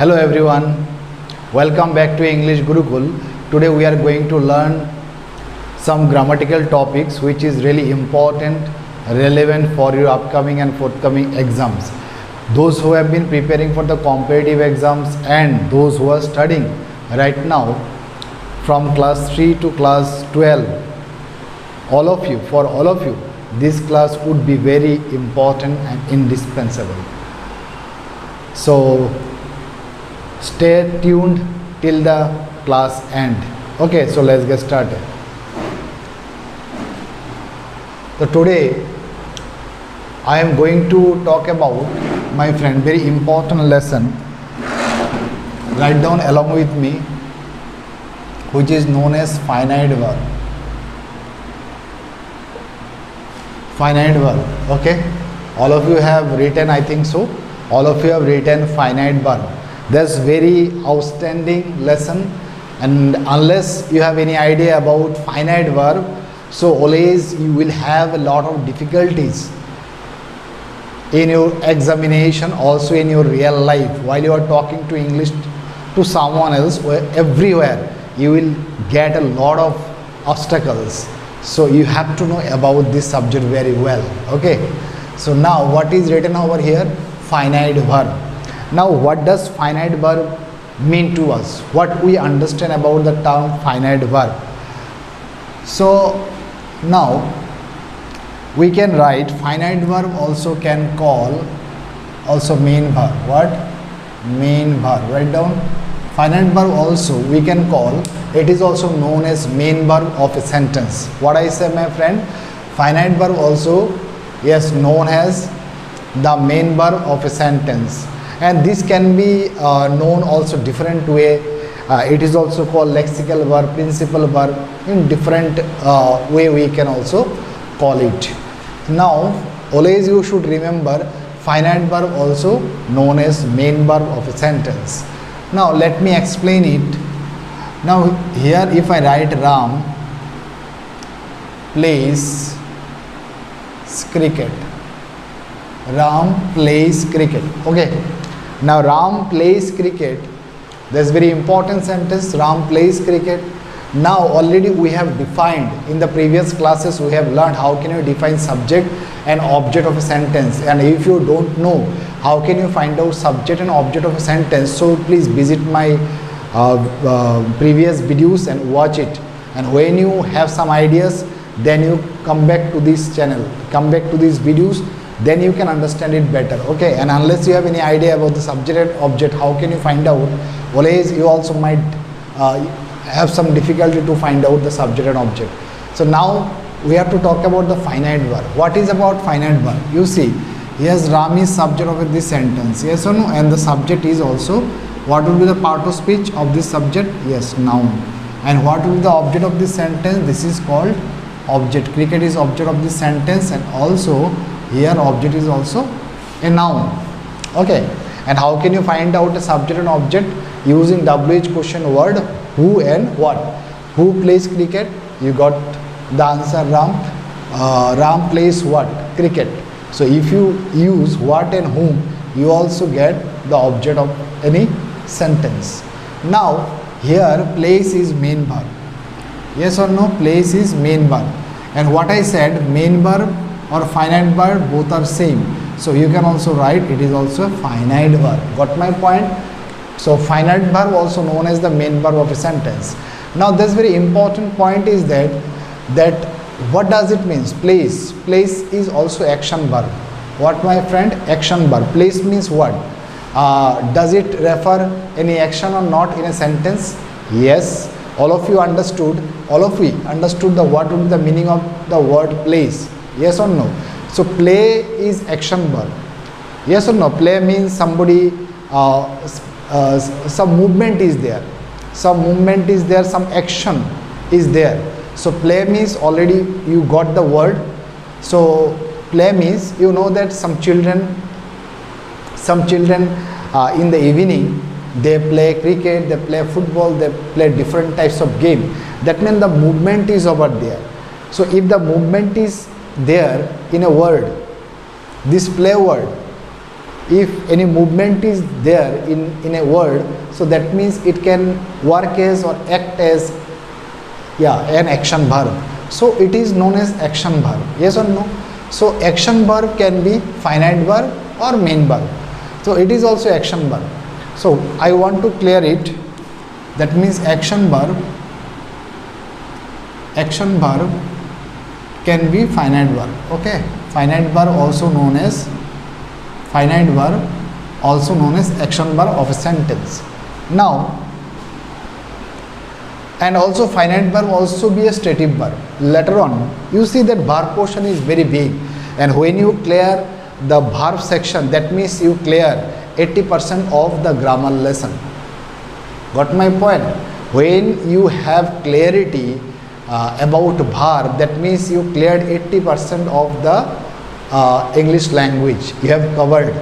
Hello everyone, welcome back to English Gurukul. Today we are going to learn some grammatical topics which is really important, relevant for your upcoming and forthcoming exams. Those who have been preparing for the competitive exams and those who are studying right now from class 3 to class 12, for all of you, this class would be very important and indispensable. So stay tuned till the class end. Okay, so let's get started. So today I am going to talk about, my friend, very important lesson. Write down along with me, which is known as finite verb. Finite verb. Okay, all of you have written, I think so, all of you have written finite verb. That's very outstanding lesson, and unless you have any idea about finite verb, so always you will have a lot of difficulties in your examination, also in your real life. While you are talking to English to someone else, everywhere you will get a lot of obstacles. So you have to know about this subject very well. Okay, so now what is written over here? Finite verb. Now what does finite verb mean to us? What we understand about the term finite verb? So now we can write finite verb also can call also main verb. What? Main verb. Write down. Finite verb also we can call, it is also known as main verb of a sentence. What I say, my friend? Finite verb also, yes, known as the main verb of a sentence. And this can be known also different way. It is also called lexical verb, principal verb. In different way we can also call it. Now always you should remember finite verb also known as main verb of a sentence. Now let me explain it. Now here if I write Ram plays cricket. Ram plays cricket. Okay. Now Ram plays cricket. That's very important sentence. Ram plays cricket. Now already we have defined in the previous classes, we have learned how can you define subject and object of a sentence. And if you don't know how can you find out subject and object of a sentence, so please visit my previous videos and watch it. And when you have some ideas, then you come back to this channel, come back to these videos, then you can understand it better. Okay, and unless you have any idea about the subject and object, how can you find out? Always you also might have some difficulty to find out the subject and object. So now we have to talk about the finite verb. What is about finite verb? You see, yes, Ram is subject of this sentence, yes or no? And the subject is also, what will be the part of speech of this subject? Yes, noun. And what will be the object of this sentence? This is called object. Cricket is object of this sentence, and also here object is also a noun. Okay, and how can you find out a subject and object? Using WH question word who and what. Who plays cricket? You got the answer Ram. Ram plays what? Cricket. So if you use what and whom, you also get the object of any sentence. Now here place is main verb. Yes or no? Place is main verb. And what I said, main verb or finite verb, both are same. So you can also write it is also a finite verb. Got my point? So finite verb also known as the main verb of a sentence. Now this very important point is that what does it mean? Place. Place is also action verb. What, my friend? Action verb. Place means what? Does it refer any action or not in a sentence? Yes. All of you understood. All of we understood the what would be the meaning of the word place. Yes or no? So play is action verb. Yes or no? Play means somebody, some movement is there. Some movement is there, some action is there. So play means already you got the word. So play means, you know that some children in the evening they play cricket, they play football, they play different types of game. That means the movement is over there. So if the movement is there in a word, this play word, if any movement is there in a word, so that means it can work as or act as an action verb. So it is known as action verb. Yes or no? So action verb can be finite verb or main verb. So it is also action verb. So I want to clear it. That means action verb can be finite verb. Okay, finite verb also known as action verb of a sentence. Now, and also finite verb also be a stative verb. Later on you see that verb portion is very big, and when you clear the verb section, that means you clear 80% of the grammar lesson. Got my point? When you have clarity about verb, that means you cleared 80% of the English language you have covered.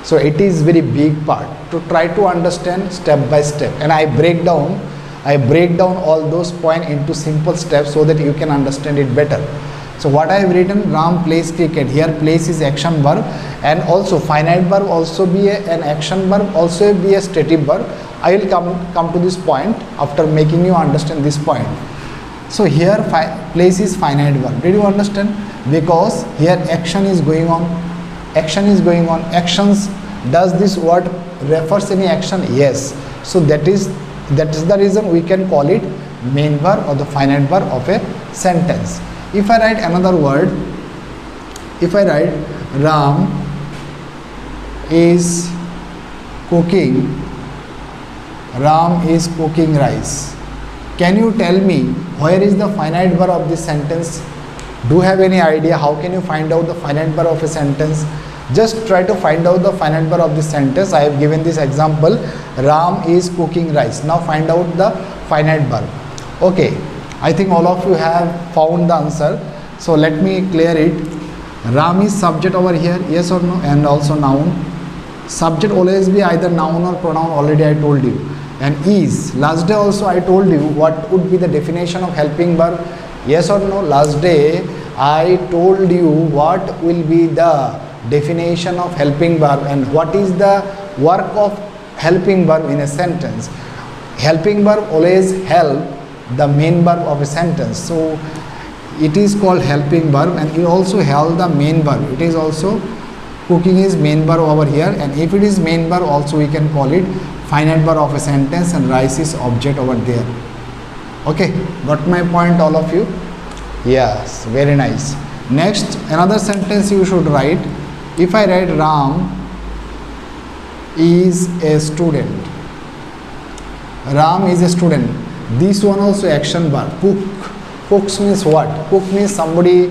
So it is very big part to try to understand step by step, and I break down all those points into simple steps so that you can understand it better. So what I have written, Ram plays cricket. Here plays is action verb, and also finite verb also be an action verb, also be a stative verb. I will come to this point after making you understand this point. So here place is finite verb. Did you understand? Because here action is going on. Actions, does this word refers any action? Yes. So that is the reason we can call it main verb or the finite verb of a sentence. If I write another word, if I write Ram is cooking rice, can you tell me where is the finite verb of this sentence? Do you have any idea how can you find out the finite verb of a sentence? Just try to find out the finite verb of this sentence. I have given this example, Ram is cooking rice. Now find out the finite verb. Okay, I think all of you have found the answer. So let me clear it. Ram is subject over here, yes or no? And also noun. Subject always be either noun or pronoun, already I told you. And is, last day also I told you what would be the definition of helping verb. Yes or no? Last day I told you what will be the definition of helping verb and what is the work of helping verb in a sentence. Helping verb always help the main verb of a sentence. So it is called helping verb, and it also help the main verb. It is also, cooking is main verb over here, and if it is main verb also we can call it finite verb of a sentence, and rice is object over there. Okay, got my point all of you? Yes, very nice. Next, another sentence you should write. If I write Ram is a student. Ram is a student. This one also action verb. Cooks means what? Cook means somebody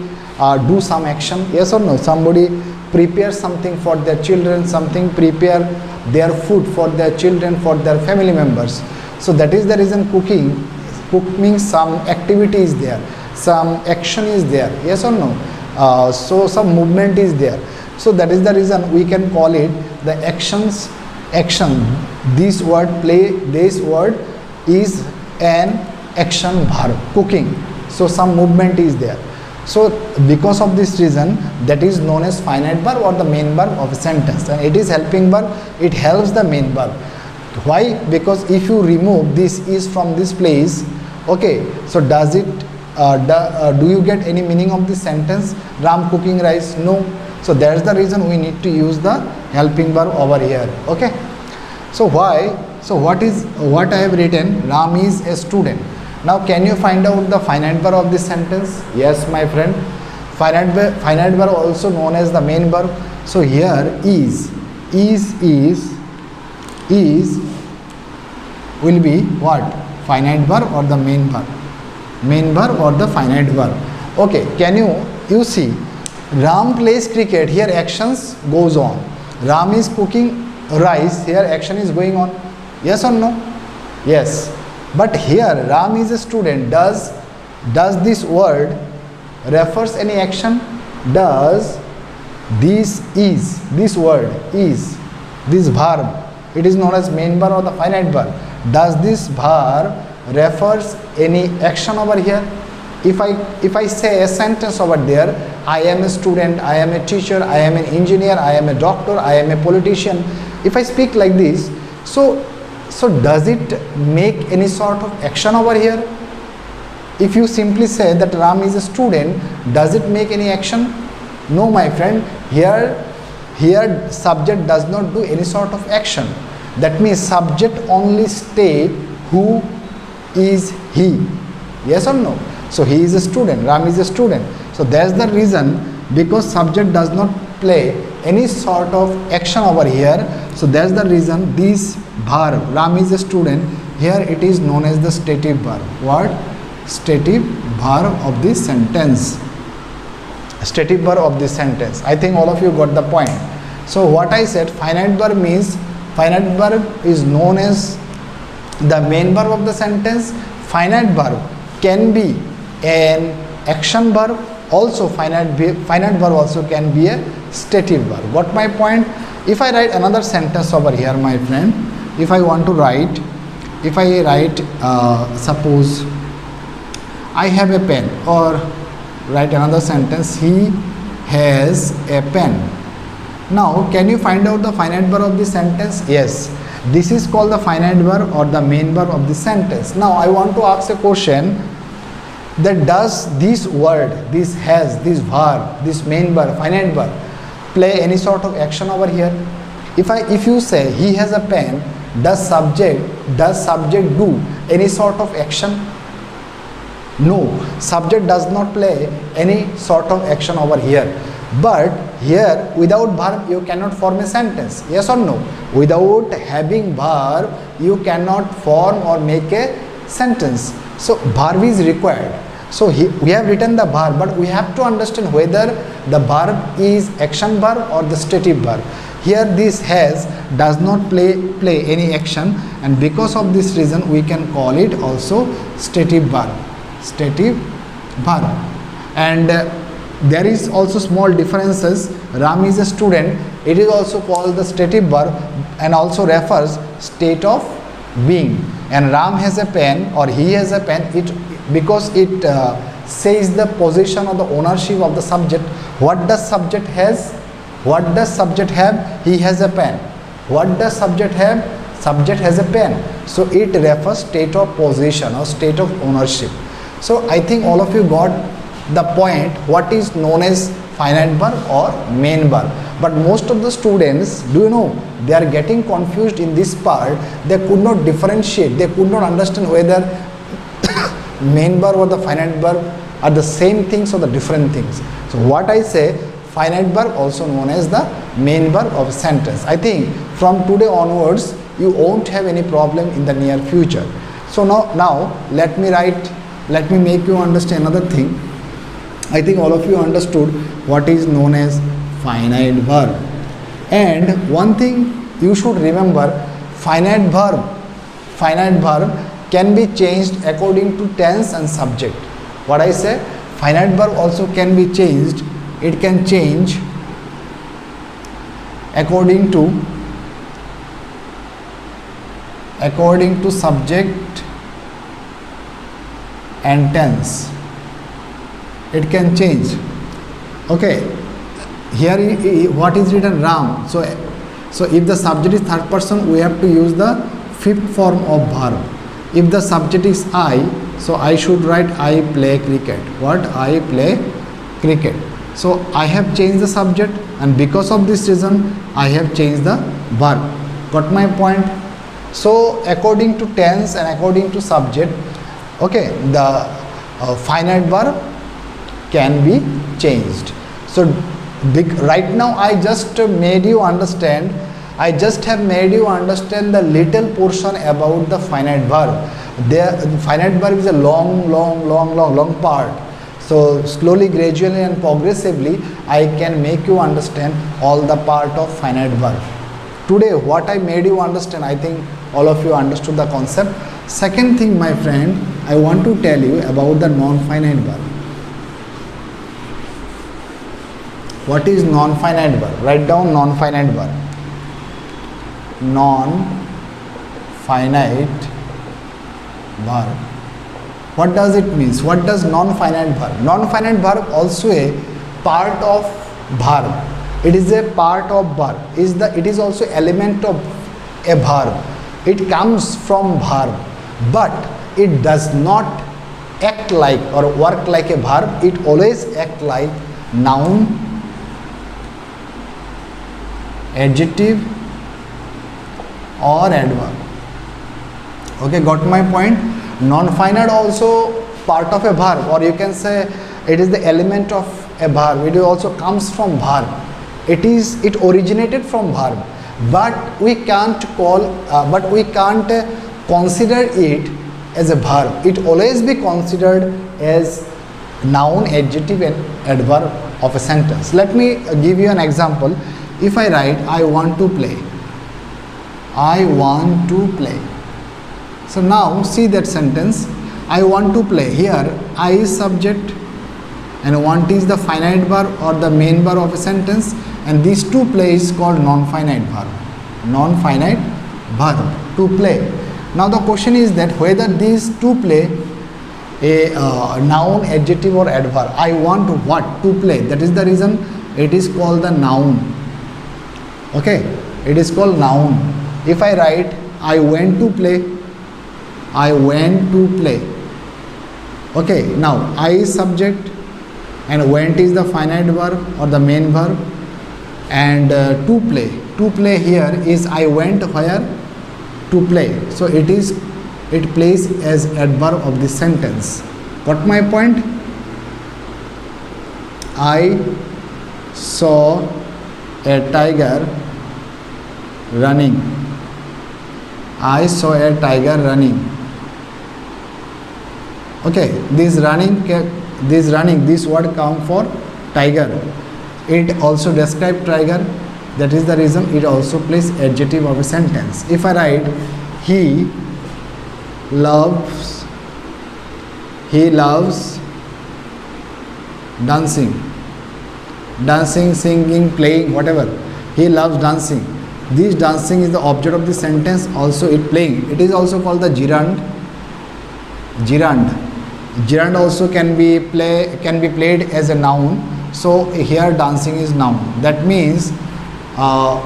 do some action. Yes or no? Somebody prepare something for their children, something prepare their food for their children, for their family members. So that is the reason cooking. Cook means some activity is there, some action is there. Yes or no? So some movement is there. So that is the reason we can call it the action. This word is an action verb, cooking. So some movement is there. So because of this reason, that is known as finite verb or the main verb of a sentence, and it is helping verb. It helps the main verb. Why? Because if you remove this is from this place, okay, so does it do you get any meaning of this sentence? Ram cooking rice? No. So that's the reason we need to use the helping verb over here. Okay, so why? So what I have written, Ram is a student. Now can you find out the finite verb of this sentence? Yes, my friend. Finite verb also known as the main verb. So here is will be what? Finite verb or the main verb? Main verb or the finite verb? Okay, can you see Ram plays cricket, here actions goes on. Ram is cooking rice, here action is going on. Yes or no? Yes. But here Ram is a student. Does this word refers any action? Does this word is this verb, it is known as main verb or the finite verb. Does this verb refers any action over here? if I say a sentence over there, I am a student, I am a teacher, I am an engineer, I am a doctor, I am a politician, if I speak like this, so does it make any sort of action over here? If you simply say that Ram is a student, does it make any action? No, my friend. Here subject does not do any sort of action. That means subject only state who is he. Yes or no? So he is a student, Ram is a student. So that's the reason, because subject does not play any sort of action over here. So that's the reason this verb, Ram is a student, here it is known as the stative verb. What? Stative verb of this sentence. Stative verb of this sentence. I think all of you got the point. So what I said, finite verb means, finite verb is known as the main verb of the sentence. Finite verb can be an action verb, also finite verb also can be a stative verb. Got my point? If I write another sentence over here, my friend, if I want to write, if I write suppose I have a pen, or write another sentence, he has a pen. Now can you find out the finite verb of this sentence? Yes, this is called the finite verb or the main verb of the sentence. Now I want to ask a question, that does this word, this has, this verb, this main verb, finite verb, play any sort of action over here? If you say he has a pen, does subject do any sort of action? No, subject does not play any sort of action over here. But here without verb you cannot form a sentence. Yes or no? Without having verb you cannot form or make a sentence. So verb is required. So we have written the verb, but we have to understand whether the verb is action verb or the stative verb. Here this has does not play any action, and because of this reason we can call it also stative verb. Stative verb. And there is also small differences. Ram is a student, it is also called the stative verb and also refers state of being. And Ram has a pen or he has a pen, because it says the position or the ownership of the subject. What does subject has? What does subject have? He has a pen. What does subject have? Subject has a pen. So it refers state of possession or state of ownership. So I think all of you got the point, what is known as finite verb or main verb. But most of the students, do you know, they are getting confused in this part. They could not differentiate, they could not understand whether main verb or the finite verb are the same things or the different things. So what I say, finite verb also known as the main verb of a sentence. I think from today onwards you won't have any problem in the near future. So now let me make you understand another thing. I think all of you understood what is known as finite verb. And one thing you should remember, finite verb can be changed according to tense and subject. What I say, finite verb also can be changed. It can change according to subject and tense. It can change. Okay, here what is written, Ram. So if the subject is third person, we have to use the fifth form of verb. If the subject is I, so I should write I play cricket. What? I play cricket. So I have changed the subject, and because of this reason I have changed the verb. Got my point? So according to tense and according to subject, okay, the finite verb can be changed. So right now I just made you understand, I just have made you understand the little portion about the finite verb. The finite verb is a long part. So slowly, gradually and progressively I can make you understand all the part of finite verb. Today what I made you understand, I think all of you understood the concept. Second thing, my friend, I want to tell you about the non-finite verb. What is non-finite verb? Write down non-finite verb. Non-finite verb. What does it means? What does non-finite verb? Non-finite verb also a part of verb. It is a part of verb. It is also element of a verb. It comes from verb, but it does not act like or work like a verb. It always act like noun, adjective or adverb. Okay, got my point? Non-finite also part of a verb, or you can say it is the element of a verb. It also comes from verb. It originated from verb, but we can't consider it as a verb. It always be considered as noun, adjective and adverb of a sentence. Let me give you an example. If I write I want to play, I want to play. So now see that sentence, I want to play. Here I is subject and want is the finite verb or the main verb of a sentence, and these two play is called non-finite verb. Non-finite verb, to play. Now the question is that whether these two play a noun, adjective or adverb. I want what? To play. That is the reason it is called the noun. Okay, it is called noun. If I write I went to play, I went to play. Okay, now I is subject and went is the finite verb or the main verb, and to play here is I went where? To play. So it plays as adverb of the sentence. Got my point? I saw a tiger running. I saw a tiger running. Okay, this word come for tiger. It also describe tiger. That is the reason it also plays adjective of a sentence. If I write he loves dancing, singing, playing, whatever. He loves dancing. This dancing is the object of the sentence. Also it playing. It is also called the gerund. Gerund also can be played as a noun. So here dancing is noun. That means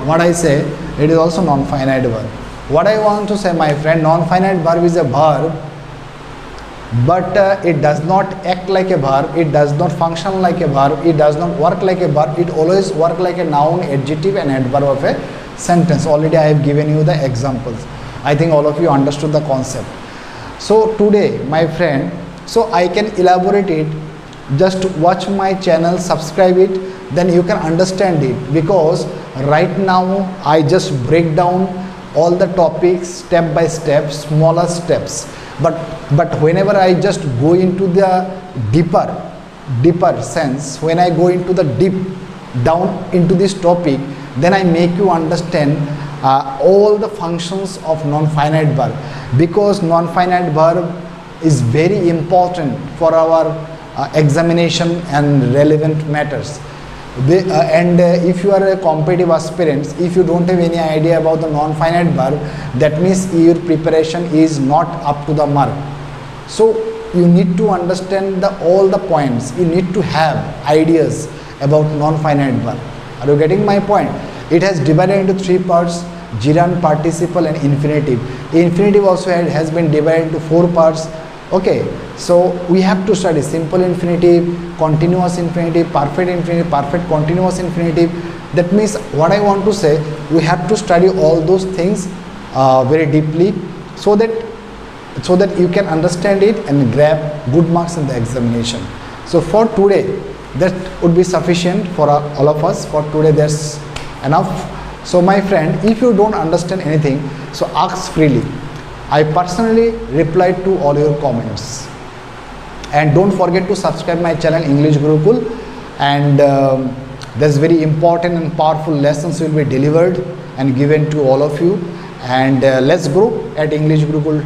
what I say, it is also non-finite verb. What I want to say, my friend, non-finite verb is a verb, but it does not act like a verb, it does not function like a verb, it does not work like a verb. It always work like a noun, adjective and adverb of a sentence. Already I have given you the examples. I think all of you understood the concept. So today, my friend, so I can elaborate it. Just watch my channel, subscribe it, then you can understand it, because right now I just break down all the topics step by step, smaller steps, but whenever I just go into the deeper sense, when I go into the deep down into this topic, then I make you understand all the functions of non-finite verb, because non-finite verb is very important for our examination and relevant matters. If you are a competitive aspirant, if you don't have any idea about the non-finite verb, that means your preparation is not up to the mark. So you need to understand all the points. You need to have ideas about non-finite verb. Are you getting my point? It has divided into three parts: gerund, participle and infinitive. Infinitive also has been divided into four parts. Okay, so we have to study simple infinitive, continuous infinitive, perfect continuous infinitive. That means what I want to say, we have to study all those things very deeply, so that you can understand it and grab good marks in the examination. So for today, that would be sufficient for all of us. For today, that's enough. So my friend, if you don't understand anything, so ask freely. I personally reply to all your comments. And don't forget to subscribe my channel English Gurukul, and there's very important and powerful lessons will be delivered and given to all of you. And let's grow at English Gurukul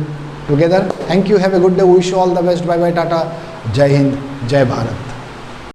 together. Thank you. Have a good day. Wish you all the best. Bye bye. Tata. Jai Hind. Jai Bharat.